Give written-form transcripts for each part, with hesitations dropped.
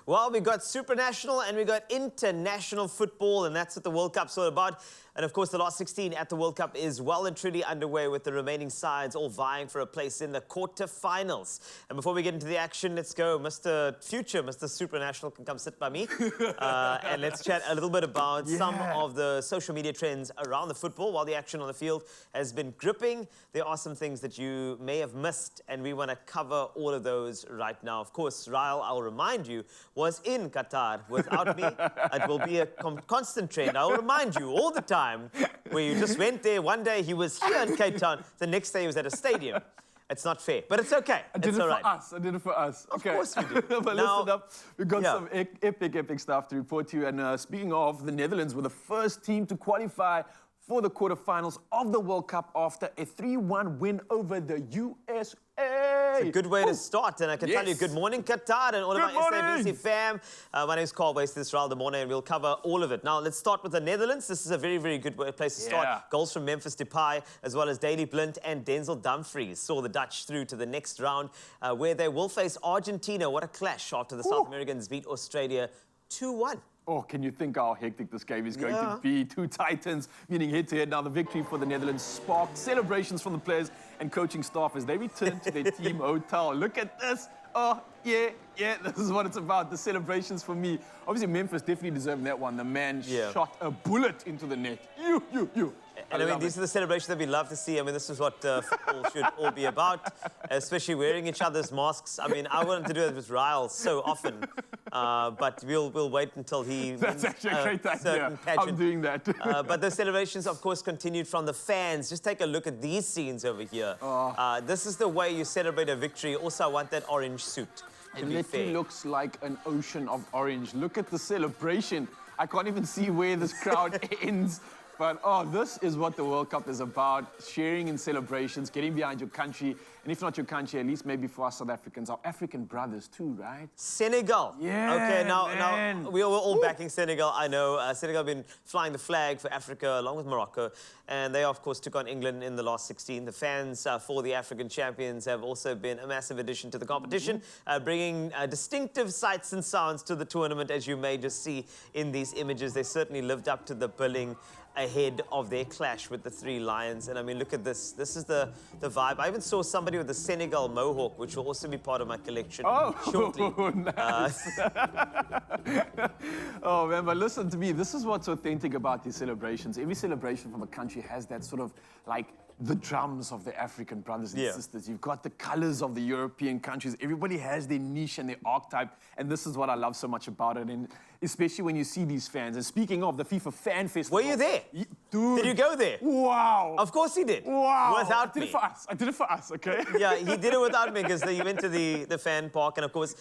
Well, we got supranational and we got international football, and that's what the World Cup's all about. And of course, the last 16 at the World Cup is well and truly underway, with the remaining sides all vying for a place in the quarterfinals. And before we get into the action, let's go. Mr. Future, Mr. Supranational can come sit by me. And let's chat a little bit about some of the social media trends around the football. While the action on the field has been gripping, there are some things that you may have missed, and we want to cover all of those right now. Of course, Ryle, I'll remind you, was in Qatar without me. It will be a constant trend. I'll remind you all the time, where you just went there. One day he was here in Cape Town, the next day he was at a stadium. It's not fair, but it's okay. I did it for us. I did it for us. Of course we did. But now, listen up. We've got some epic stuff to report to you. And speaking of, the Netherlands were the first team to qualify for the quarterfinals of the World Cup after a 3-1 win over the USA. It's a good way to start, and I can tell you, good morning, Qatar, and all of our SABC fam. My name is Carl Waste, this is Ryle Demorne, and we'll cover all of it. Now, let's start with the Netherlands. This is a very, very good place to start. Goals from Memphis Depay, as well as Daley Blind and Denzel Dumfries, saw the Dutch through to the next round, where they will face Argentina. What a clash after the South Americans beat Australia 2-1. Oh, can you think how hectic this game is going to be? Two Titans meeting head-to-head. Now, the victory for the Netherlands sparked celebrations from the players and coaching staff as they return to their team hotel. Look at this. Oh, yeah, this is what it's about, the celebrations for me. Obviously, Memphis definitely deserved that one. The man shot a bullet into the net. And I mean, these are the celebrations that we love to see. I mean, this is what football should all be about, especially wearing each other's masks. I mean, I wanted to do it with Ryle so often, but we'll wait until he That's actually a great idea. I'm doing that. But the celebrations, of course, continued from the fans. Just take a look at these scenes over here. This is the way you celebrate a victory. Also, I want that orange suit. It literally looks like an ocean of orange. Look at the celebration. I can't even see where this crowd ends. But, this is what the World Cup is about, sharing in celebrations, getting behind your country, and if not your country, at least maybe for us South Africans, our African brothers too, right? Senegal. Okay, now we were all backing Senegal, I know. Senegal have been flying the flag for Africa along with Morocco, and they, of course, took on England in the last 16. The fans for the African champions have also been a massive addition to the competition, bringing distinctive sights and sounds to the tournament, as you may just see in these images. They certainly lived up to the billing ahead of their clash with the Three Lions. And I mean, look at this. This is the vibe. I even saw somebody with the Senegal mohawk, which will also be part of my collection shortly. Nice. Oh, man, but listen to me. This is what's authentic about these celebrations. Every celebration from a country has that sort of, like, the drums of the African brothers and sisters. You've got the colors of the European countries. Everybody has their niche and their archetype, and this is what I love so much about it, and especially when you see these fans. And speaking of the FIFA Fan Festival... Were you there? Dude. Did you go there? Wow. Of course he did. Wow. Without me. I did it for us, okay? Yeah, he did it without me, because he went to the fan park, and of course,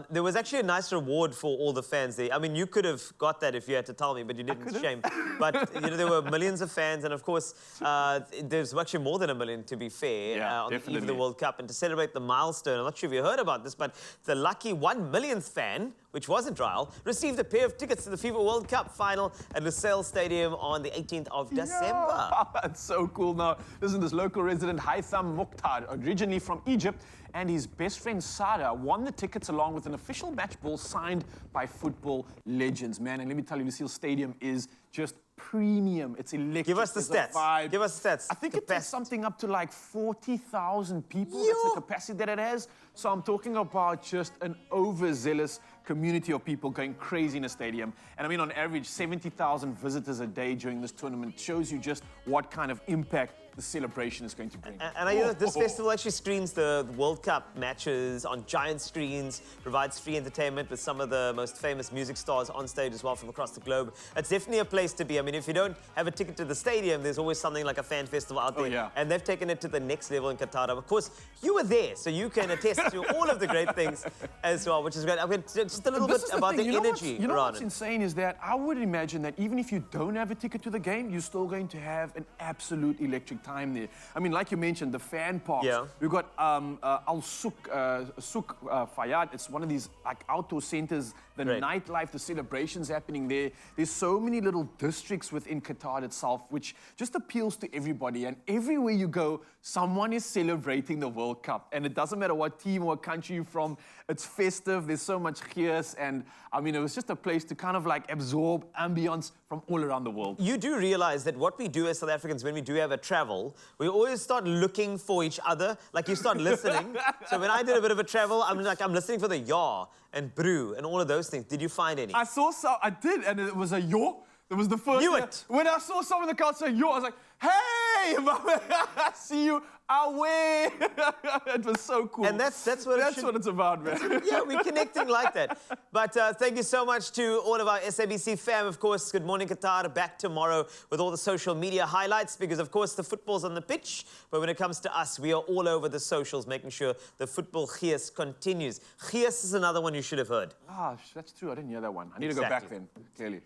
there was actually a nice reward for all the fans there. I mean, you could have got that if you had to tell me, but you didn't, shame. But, you know, there were millions of fans, and of course, there's actually more than a million, to be fair, on the eve of the World Cup. And to celebrate the milestone, I'm not sure if you heard about this, but the lucky 1 millionth fan, which wasn't Ryle, received a pair of tickets to the FIFA World Cup final at Lusail Stadium on the 18th of December. That's so cool. Now, listen, this local resident, Haitham Mukhtar, originally from Egypt, and his best friend Sada won the tickets along with an official match ball signed by football legends, man. And let me tell you, Lusail Stadium is just premium. It's electric. Give us the stats. Give us the stats. I think it's something up to like 40,000 people. That's the capacity that it has. So I'm talking about just an overzealous community of people going crazy in a stadium. And I mean, on average, 70,000 visitors a day during this tournament shows you just what kind of impact the celebration is going to bring. And I know this festival actually screens the World Cup matches on giant screens, provides free entertainment with some of the most famous music stars on stage as well from across the globe. It's definitely a place to be. I mean, if you don't have a ticket to the stadium, there's always something like a fan festival out there. And they've taken it to the next level in Qatar. Of course, you were there, so you can attest to all of the great things as well, which is great. I mean, just a little bit about the energy around it. You know what's insane is that I would imagine that even if you don't have a ticket to the game, you're still going to have an absolute electric time. time there. I mean, like you mentioned, the fan parks. Yeah. We've got Al Souk Fayyad. It's one of these like outdoor centers, the Right. nightlife, the celebrations happening there. There's so many little districts within Qatar itself, which just appeals to everybody. And everywhere you go, someone is celebrating the World Cup. And it doesn't matter what team or country you're from, it's festive. There's so much chaos. And I mean, it was just a place to kind of like absorb ambience from all around the world. You do realize that what we do as South Africans when we do have a travel, we always start looking for each other. Like you start listening. So when I did a bit of a travel, I'm listening for the ya and brew and all of those things. Did you find any? I saw some, I did, and it was a yo. It was the first. Knew it. When I saw someone in the car say yo, I was like, hey, I see you away. It was so cool. And that's what it's about, man. Yeah, we're connecting like that. But thank you so much to all of our SABC fam. Of course, Good Morning Qatar back tomorrow with all the social media highlights because, of course, the football's on the pitch. But when it comes to us, we are all over the socials making sure the football chias continues. Chias is another one you should have heard. Ah, that's true. I didn't hear that one. I need to go back then, clearly.